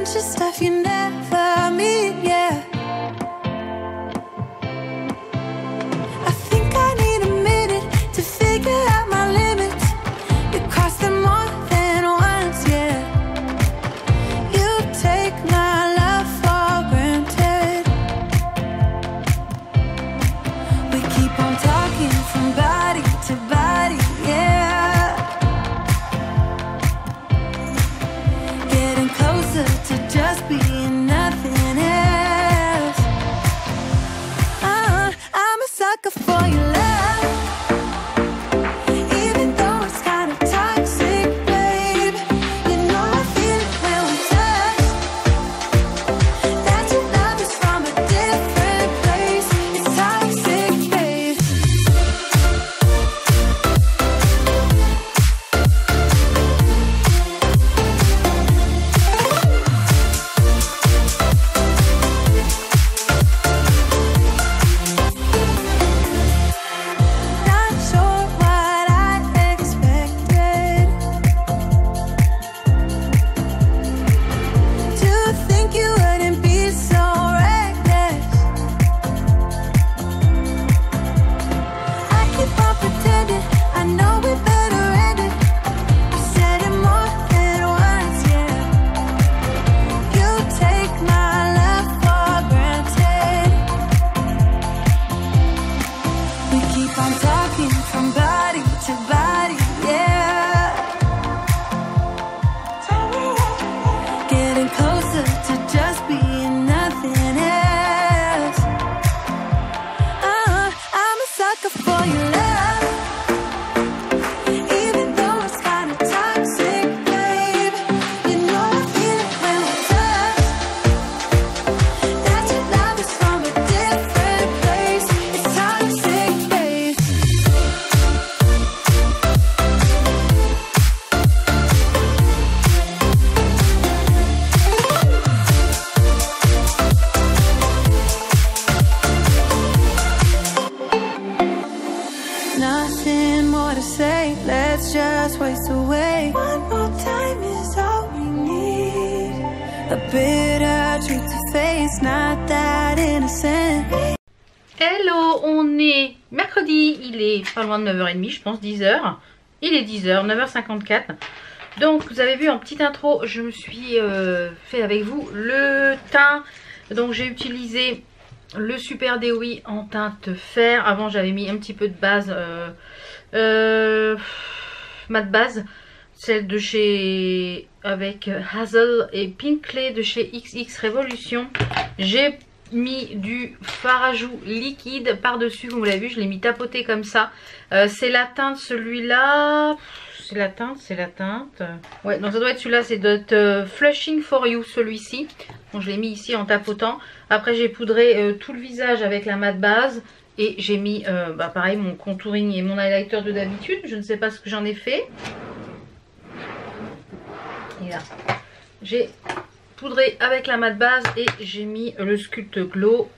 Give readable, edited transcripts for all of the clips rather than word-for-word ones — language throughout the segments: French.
bunch of stuff you never meet, yeah. I think I need a minute to figure out my limits. You cross them more than once, yeah. You take my love for granted. We keep on talking from body to body, yeah. Getting closer to just being nothing else. I'm a sucker for your love, even though it's kind of toxic, babe. You know I feel it when we touch, that your love is from a different place. It's toxic, babe. Not sure what I expected. To think you wouldn't be so reckless. I keep on pretending I know we better end it. I said it more than once, yeah. You take my love for granted. We keep on talking from body to body, yeah. Getting closer to just being nothing else. I'm a sucker for your love, even though it's kind of toxic, babe. You know I feel it when we touch, that your love is from a different place. It's toxic, babe. Nothing more to say, let's just waste away. One more time is all we need. A bitter truth to face, not that innocent. Hello, on est mercredi, il est pas loin de 9h30, je pense 10h. Il est 10h, 9h54. Donc vous avez vu en petite intro, je me suis fait avec vous le teint. Donc j'ai utilisé le Super Dewy en teinte fer. Avant j'avais mis un petit peu de base, mat base, celle de chez, avec Hazel et Pink Clay de chez XX Revolution. J'ai mis du fard à joues liquide par dessus, vous l'avez vu, je l'ai mis tapoté comme ça. C'est la teinte, celui-là, c'est la teinte, ouais, donc ça doit être celui-là, c'est notre Flushing for You, celui-ci. Donc je l'ai mis ici en tapotant. Après j'ai poudré tout le visage avec la mat base. Et j'ai mis pareil mon contouring et mon highlighter de d'habitude. Je ne sais pas ce que j'en ai fait. Et là j'ai poudré avec la mat base et j'ai mis le Sculpt Glow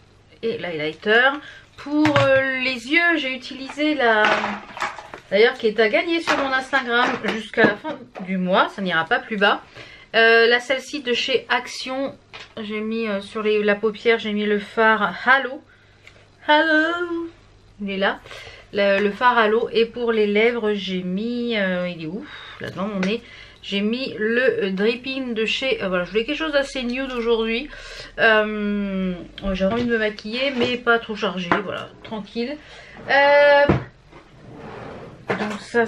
et l'highlighter. Pour les yeux j'ai utilisé la... D'ailleurs qui est à gagner sur mon Instagram jusqu'à la fin du mois. Ça n'ira pas plus bas. Celle-ci de chez Action. J'ai mis sur la paupière, j'ai mis le fard Halo. Hello, il est là, le fard à l'eau. Et pour les lèvres j'ai mis, il est où là devant mon nez, j'ai mis le dripping de chez, voilà, je voulais quelque chose d'assez nude aujourd'hui. J'ai envie de me maquiller mais pas trop chargé, voilà, tranquille. Donc ça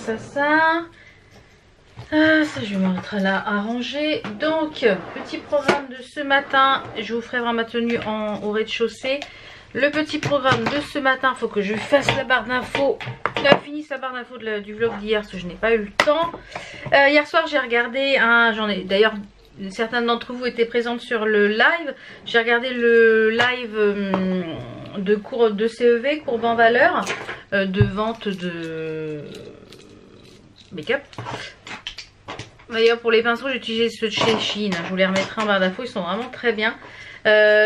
je vais mettre là à ranger. Donc petit programme de ce matin, je vous ferai vraiment ma tenue au rez-de-chaussée. Le petit programme de ce matin, il faut que je fasse la barre d'infos. Finisse la barre d'infos du vlog d'hier parce que je n'ai pas eu le temps. Hier soir j'ai regardé, d'ailleurs certaines d'entre vous étaient présentes sur le live. J'ai regardé le live de cours de CEV, cours en valeur, de vente de make-up. D'ailleurs pour les pinceaux j'ai utilisé ceux de chez Shein. Je vous les remettrai en barre d'infos, ils sont vraiment très bien.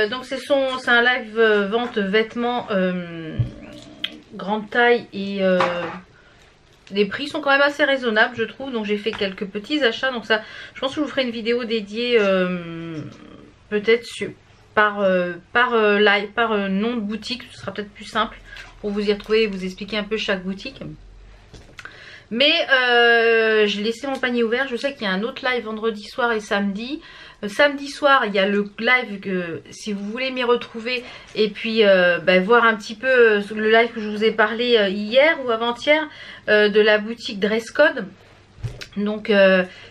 Donc c'est un live vente vêtements grande taille et les prix sont quand même assez raisonnables je trouve. Donc j'ai fait quelques petits achats. Donc ça, je pense que je vous ferai une vidéo dédiée peut-être par nom de boutique. Ce sera peut-être plus simple pour vous y retrouver et vous expliquer un peu chaque boutique. Mais j'ai laissé mon panier ouvert. Je sais qu'il y a un autre live vendredi soir et samedi. Samedi soir, il y a le live si vous voulez m'y retrouver et puis voir un petit peu le live que je vous ai parlé hier ou avant-hier de la boutique Dresscode. Donc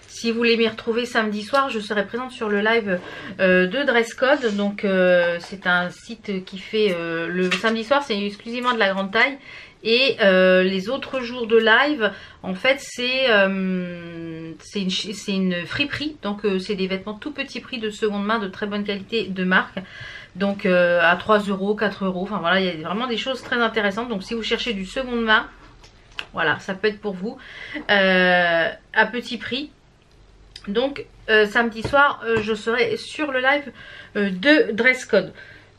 si vous voulez m'y retrouver samedi soir, je serai présente sur le live de Dresscode. Donc c'est un site qui fait le samedi soir, c'est exclusivement de la grande taille. Et les autres jours de live, en fait, c'est une friperie. Donc c'est des vêtements tout petit prix de seconde main, de très bonne qualité de marque. Donc à 3 €, 4 €. Enfin voilà, il y a vraiment des choses très intéressantes. Donc si vous cherchez du seconde main, voilà, ça peut être pour vous. À petit prix. Donc samedi soir, je serai sur le live de Dresscode.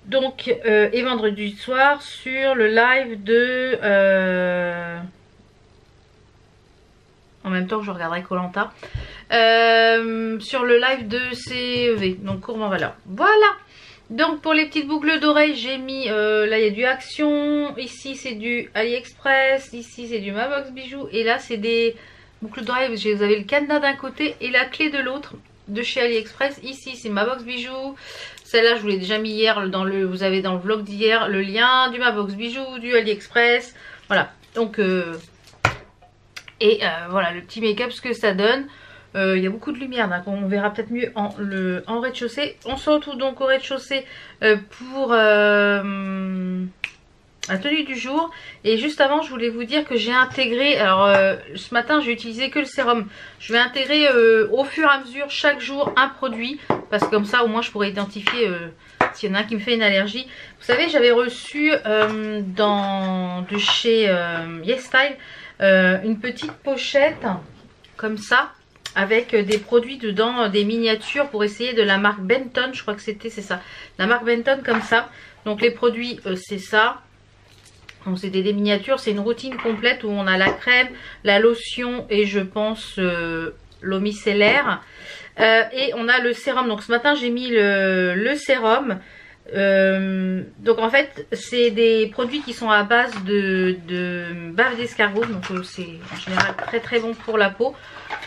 Donc et vendredi soir sur le live de en même temps que je regarderai Koh-Lanta sur le live de CEV, donc Courbe en valeur. Voilà. Donc pour les petites boucles d'oreilles, j'ai mis là il y a du Action, ici c'est du AliExpress, ici c'est du Mabox Bijoux et là c'est des boucles d'oreilles. Vous avez le cadenas d'un côté et la clé de l'autre de chez AliExpress. Ici c'est Mabox Bijoux. Celle-là, je vous l'ai déjà mis hier, vous avez dans le vlog d'hier le lien du Mabox Bijoux, du AliExpress. Voilà, donc voilà le petit make-up, ce que ça donne. Il y a beaucoup de lumière, donc on verra peut-être mieux en rez-de-chaussée. On se retrouve donc au rez-de-chaussée pour la tenue du jour. Et juste avant, je voulais vous dire que j'ai intégré, alors ce matin j'ai utilisé que le sérum. Je vais intégrer au fur et à mesure chaque jour un produit, parce que comme ça au moins je pourrais identifier s'il y en a un qui me fait une allergie. Vous savez, j'avais reçu de chez YesStyle une petite pochette comme ça, avec des produits dedans, des miniatures pour essayer de la marque Benton. Je crois que c'est ça, la marque Benton comme ça. Donc les produits c'est ça. Donc c'était des miniatures, c'est une routine complète où on a la crème, la lotion et je pense l'eau micellaire. Et on a le sérum. Donc ce matin j'ai mis le sérum. Donc en fait c'est des produits qui sont à base de bave d'escargot. Donc c'est en général très très bon pour la peau.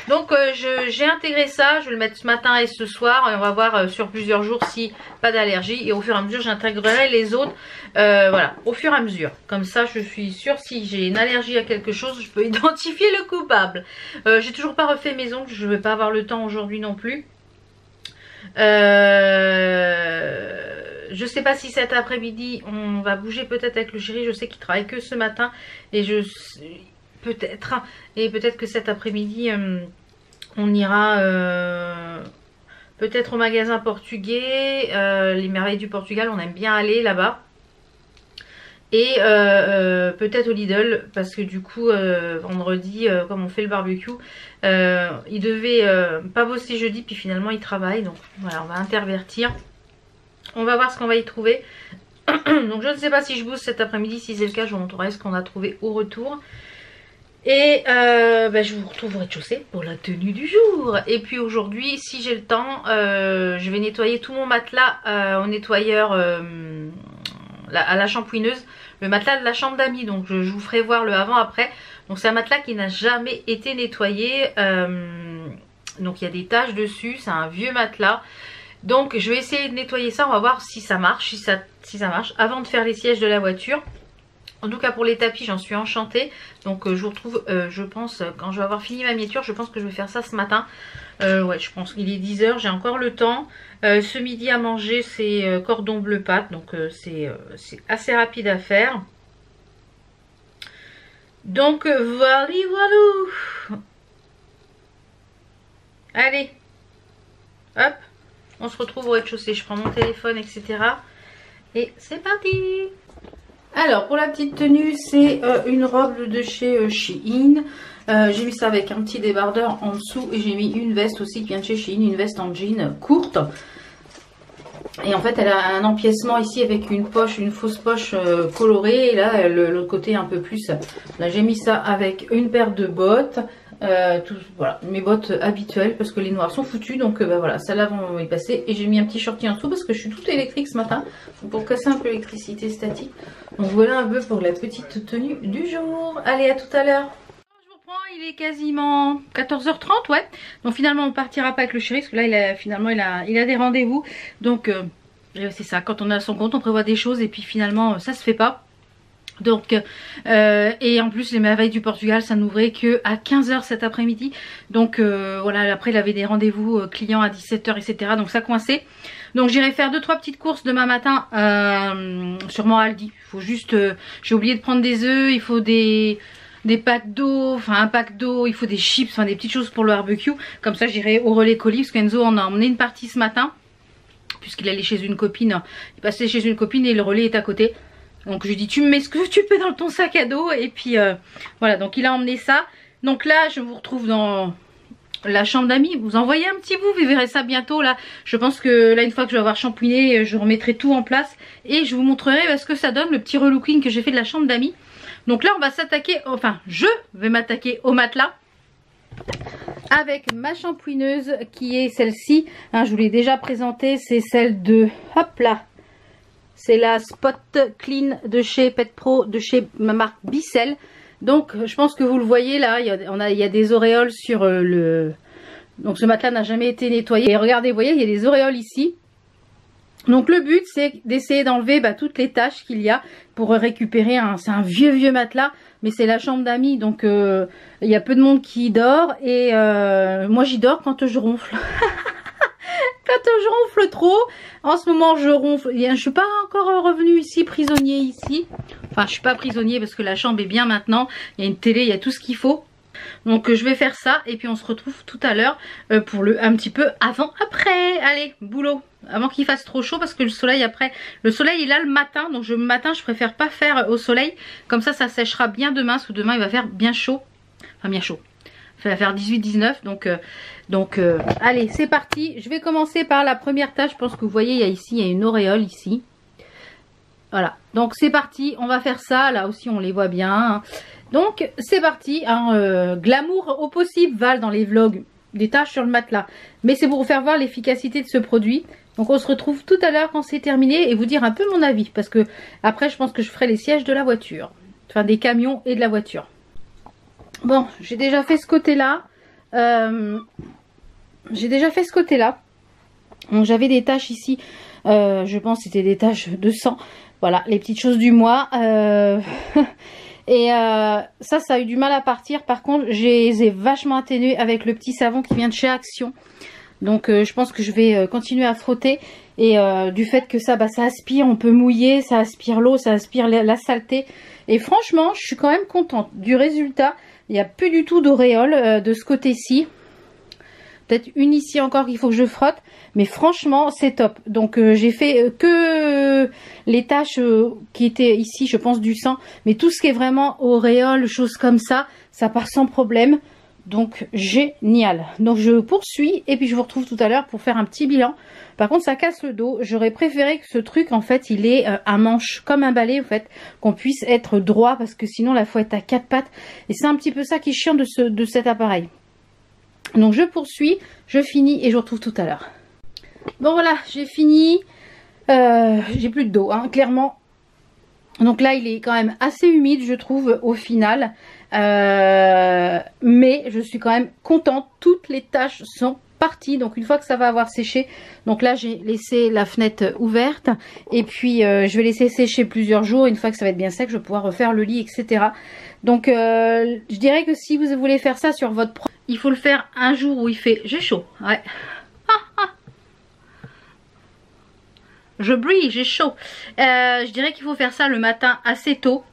Donc j'ai intégré ça, je vais le mettre ce matin et ce soir et on va voir sur plusieurs jours si pas d'allergie, et au fur et à mesure j'intégrerai les autres voilà, au fur et à mesure, comme ça je suis sûre si j'ai une allergie à quelque chose je peux identifier le coupable. J'ai toujours pas refait mes ongles, je vais pas avoir le temps aujourd'hui non plus. Je sais pas si cet après-midi on va bouger peut-être avec le chéri, je sais qu'il travaille que ce matin et peut-être que cet après-midi on ira peut-être au magasin portugais, les merveilles du Portugal, on aime bien aller là-bas, et peut-être au Lidl, parce que du coup vendredi comme on fait le barbecue, il devait pas bosser jeudi puis finalement il travaille, donc voilà, on va intervertir, on va voir ce qu'on va y trouver. Donc je ne sais pas si je bouge cet après-midi, si c'est le cas je vous montrerai ce qu'on a trouvé au retour. Et je vous retrouve au rez-de-chaussée pour la tenue du jour. Et puis aujourd'hui, si j'ai le temps, je vais nettoyer tout mon matelas au nettoyeur à la shampouineuse. Le matelas de la chambre d'amis, donc je vous ferai voir le avant-après. Donc c'est un matelas qui n'a jamais été nettoyé. Donc il y a des taches dessus, c'est un vieux matelas. Donc je vais essayer de nettoyer ça, on va voir si ça marche, si ça marche, avant de faire les sièges de la voiture. En tout cas pour les tapis j'en suis enchantée. Donc je vous retrouve je pense quand je vais avoir fini ma miniature. Je pense que je vais faire ça ce matin. Ouais, je pense qu'il est 10 h, j'ai encore le temps. Ce midi à manger c'est cordon bleu pâte. Donc c'est assez rapide à faire. Donc voilà. Allez, hop, on se retrouve au rez-de-chaussée. Je prends mon téléphone, etc. Et c'est parti. Alors pour la petite tenue, c'est une robe de chez Shein. J'ai mis ça avec un petit débardeur en dessous et j'ai mis une veste aussi qui vient de chez Shein, une veste en jean courte. Et en fait elle a un empiècement ici avec une poche, une fausse poche colorée. Et là l'autre côté un peu plus. Là j'ai mis ça avec une paire de bottes. Voilà, mes bottes habituelles parce que les noirs sont foutus. Donc bah, voilà, celles-là vont y passer. Et j'ai mis un petit shorty en dessous parce que je suis toute électrique ce matin. Pour casser un peu l'électricité statique. Donc voilà un peu pour la petite tenue du jour. Allez, à tout à l'heure. Il est quasiment 14h30, ouais. Donc finalement on partira pas avec le chéri parce que là finalement il a des rendez-vous. Donc c'est ça, quand on a son compte on prévoit des choses et puis finalement ça se fait pas. Donc et en plus les merveilles du Portugal ça n'ouvrait que à 15h cet après-midi. Donc voilà, après il avait des rendez-vous clients à 17h etc. Donc ça coinçait. Donc j'irai faire 2-3 petites courses demain matin sûrement à Aldi. Il faut juste j'ai oublié de prendre des œufs, il faut des packs d'eau, enfin un pack d'eau, il faut des chips, enfin des petites choses pour le barbecue. Comme ça j'irai au relais colis parce qu'Enzo en a emmené une partie ce matin. Puisqu'il allait chez une copine. Il passait chez une copine et le relais est à côté. Donc je lui dis tu me mets ce que tu peux dans ton sac à dos. Et puis voilà, donc il a emmené ça. Donc là je vous retrouve dans la chambre d'amis. Vous envoyez un petit bout, vous verrez ça bientôt là. Je pense que là une fois que je vais avoir shampooiné, je remettrai tout en place. Et je vous montrerai ce que ça donne, le petit relooking que j'ai fait de la chambre d'amis. Donc là on va s'attaquer, enfin je vais m'attaquer au matelas avec ma shampooineuse qui est celle-ci, hein, je vous l'ai déjà présentée, c'est celle de, hop là, c'est la Spot Clean de chez Pet Pro, de chez ma marque Bissell. Donc je pense que vous le voyez là, il y a des auréoles sur le, donc ce matelas n'a jamais été nettoyé. Et regardez, vous voyez, il y a des auréoles ici. Donc le but c'est d'essayer d'enlever toutes les taches qu'il y a pour récupérer c'est un vieux matelas, mais c'est la chambre d'amis, donc il y a peu de monde qui dort et moi j'y dors quand je ronfle. Quand je ronfle trop, en ce moment je ronfle, je suis pas encore revenue ici, prisonnier ici, enfin je suis pas prisonnier parce que la chambre est bien maintenant, il y a une télé, il y a tout ce qu'il faut. Donc je vais faire ça et puis on se retrouve tout à l'heure pour un petit peu avant-après. Allez, boulot, avant qu'il fasse trop chaud parce que le soleil après, le soleil il a le matin. Donc le matin je préfère pas faire au soleil. Comme ça séchera bien demain, parce que demain il va faire bien chaud. Enfin bien chaud. Il va faire 18-19 donc allez c'est parti. Je vais commencer par la première tâche. Je pense que vous voyez il y a une auréole ici. Voilà, donc c'est parti, on va faire ça. Là aussi on les voit bien. Donc c'est parti, glamour au possible, Val dans les vlogs, des taches sur le matelas. Mais c'est pour vous faire voir l'efficacité de ce produit. Donc on se retrouve tout à l'heure quand c'est terminé et vous dire un peu mon avis. Parce que après je pense que je ferai les sièges de la voiture. Enfin des camions et de la voiture. Bon, j'ai déjà fait ce côté-là. Donc j'avais des taches ici. Je pense que c'était des taches de sang. Voilà, les petites choses du mois. Et ça a eu du mal à partir. Par contre, je les ai vachement atténués avec le petit savon qui vient de chez Action. Donc je pense que je vais continuer à frotter. Et du fait que ça aspire, on peut mouiller, ça aspire l'eau, ça aspire la saleté. Et franchement, je suis quand même contente du résultat. Il n'y a plus du tout d'auréole de ce côté-ci. Peut-être une ici encore qu'il faut que je frotte. Mais franchement, c'est top. Donc j'ai fait que les taches qui étaient ici, je pense du sang. Mais tout ce qui est vraiment auréole, choses comme ça, ça part sans problème. Donc génial. Donc je poursuis et puis je vous retrouve tout à l'heure pour faire un petit bilan. Par contre ça casse le dos. J'aurais préféré que ce truc en fait il est à manche comme un balai en fait. Qu'on puisse être droit parce que sinon la fois est à quatre pattes. Et c'est un petit peu ça qui est chiant de cet appareil. Donc je poursuis, je finis et je vous retrouve tout à l'heure. Bon voilà, j'ai fini. J'ai plus de dos hein, clairement. Donc là il est quand même assez humide je trouve au final. Mais je suis quand même contente. Toutes les taches sont parties. Donc une fois que ça va avoir séché. Donc là j'ai laissé la fenêtre ouverte. Et puis je vais laisser sécher plusieurs jours. Une fois que ça va être bien sec je vais pouvoir refaire le lit etc. Donc je dirais que si vous voulez faire ça sur votre... Il faut le faire un jour où il fait... J'ai chaud. Ouais. Je brille, j'ai chaud. Je dirais qu'il faut faire ça le matin assez tôt.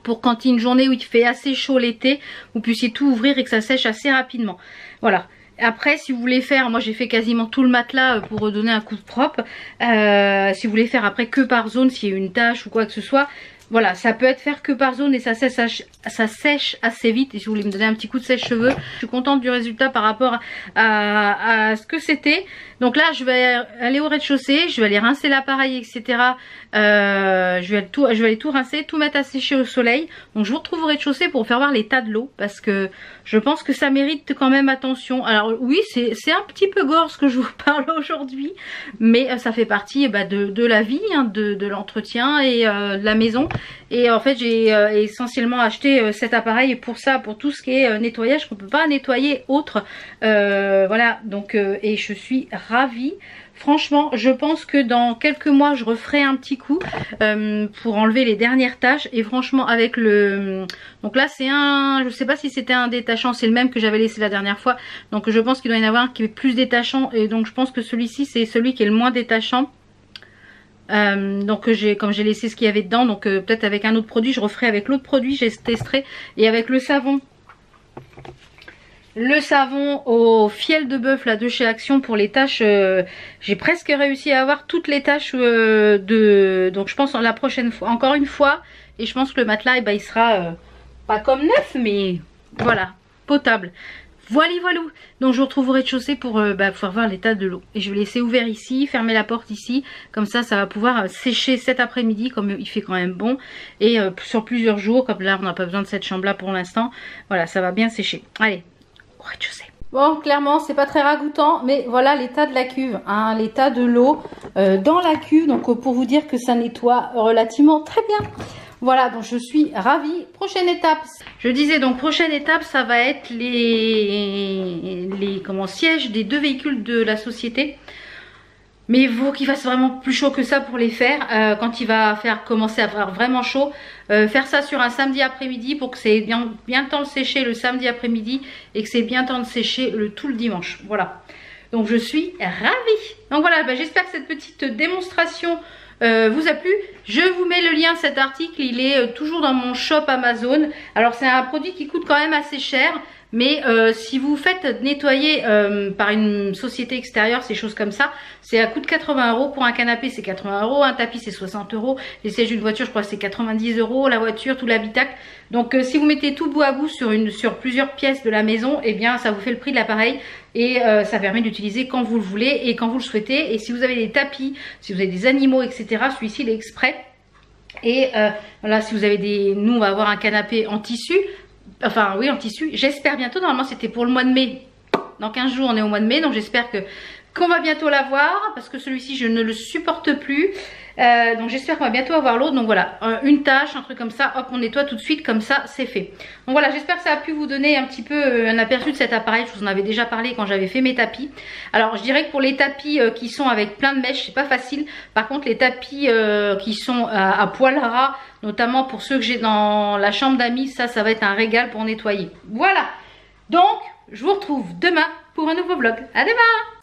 Pour quand il y a une journée où il fait assez chaud l'été, vous puissiez tout ouvrir et que ça sèche assez rapidement. Voilà. Après, si vous voulez faire, moi j'ai fait quasiment tout le matelas pour donner un coup de propre. Si vous voulez faire après que par zone, s'il y a une tache ou quoi que ce soit, voilà, ça peut être faire que par zone et ça sèche assez vite. Et si vous voulez me donner un petit coup de sèche-cheveux, je suis contente du résultat par rapport à ce que c'était. Donc là, je vais aller au rez-de-chaussée, je vais aller rincer l'appareil, etc. Je vais aller tout rincer, tout mettre à sécher au soleil. Donc je vous retrouve au rez-de-chaussée pour faire voir l'état de l'eau parce que je pense que ça mérite quand même attention. Alors oui, c'est un petit peu gore ce que je vous parle aujourd'hui, mais ça fait partie de la vie, hein, de l'entretien et de la maison. Et en fait, j'ai essentiellement acheté cet appareil pour ça, pour tout ce qui est nettoyage qu'on peut pas nettoyer autre. Voilà, donc et je suis ravie. Franchement, je pense que dans quelques mois, je referai un petit coup pour enlever les dernières taches. Et franchement, avec le... Donc là, c'est un... Je sais pas si c'était un détachant. C'est le même que j'avais laissé la dernière fois. Donc je pense qu'il doit y en avoir un qui est plus détachant. Et donc je pense que celui-ci, c'est celui qui est le moins détachant. Donc comme j'ai laissé ce qu'il y avait dedans. Donc peut-être avec un autre produit, je referai avec l'autre produit. Je testerai. Et avec le savon. Le savon au fiel de bœuf là de chez Action pour les taches, j'ai presque réussi à avoir toutes les taches donc je pense la prochaine fois, encore une fois, et je pense que le matelas il sera pas comme neuf mais voilà, potable. Voilà. Donc je vous retrouve au rez-de-chaussée pour pouvoir voir l'état de l'eau. Et je vais laisser ouvert ici, fermer la porte ici. Comme ça, ça va pouvoir sécher cet après-midi, comme il fait quand même bon. Et sur plusieurs jours, comme là on n'a pas besoin de cette chambre là pour l'instant. Voilà, ça va bien sécher. Allez. Rez-de-chaussée. Bon, clairement, c'est pas très ragoûtant, mais voilà l'état de la cuve, hein, l'état de l'eau dans la cuve. Donc, pour vous dire que ça nettoie relativement très bien. Voilà, donc je suis ravie. Prochaine étape. Je disais donc, prochaine étape, ça va être les sièges des deux véhicules de la société. Mais il faut qu'il fasse vraiment plus chaud que ça pour les faire. Quand il va commencer à faire vraiment chaud, faire ça sur un samedi après-midi pour que c'est bien le temps de sécher le samedi après-midi et que c'est bien le temps de sécher tout le dimanche. Voilà. Donc je suis ravie. Donc voilà, j'espère que cette petite démonstration vous a plu. Je vous mets le lien de cet article. Il est toujours dans mon shop Amazon. Alors c'est un produit qui coûte quand même assez cher. Mais si vous faites nettoyer par une société extérieure, ces choses comme ça, c'est à coût de 80 €. Pour un canapé, c'est 80 €. Un tapis, c'est 60 €. Les sièges d'une voiture, je crois, c'est 90 €. La voiture, tout l'habitacle. Donc, si vous mettez tout bout à bout sur plusieurs pièces de la maison, eh bien, ça vous fait le prix de l'appareil. Et ça permet d'utiliser quand vous le voulez et quand vous le souhaitez. Et si vous avez des tapis, si vous avez des animaux, etc., celui-ci, il est exprès. Et voilà, si vous avez des... Nous, on va avoir un canapé en tissu. Enfin oui, en tissu, j'espère bientôt. Normalement c'était pour le mois de mai. Dans 15 jours on est au mois de mai. Donc j'espère qu'on va bientôt l'avoir. Parce que celui-ci je ne le supporte plus. Donc j'espère qu'on va bientôt avoir l'autre. Donc voilà, une tâche, un truc comme ça. Hop, on nettoie tout de suite, comme ça c'est fait. Donc voilà, j'espère que ça a pu vous donner un petit peu un aperçu de cet appareil. Je vous en avais déjà parlé quand j'avais fait mes tapis. Alors je dirais que pour les tapis qui sont avec plein de mèches, c'est pas facile. Par contre les tapis qui sont à poil ras, notamment pour ceux que j'ai dans la chambre d'amis, ça va être un régal pour nettoyer. Voilà, donc je vous retrouve demain pour un nouveau vlog. À demain!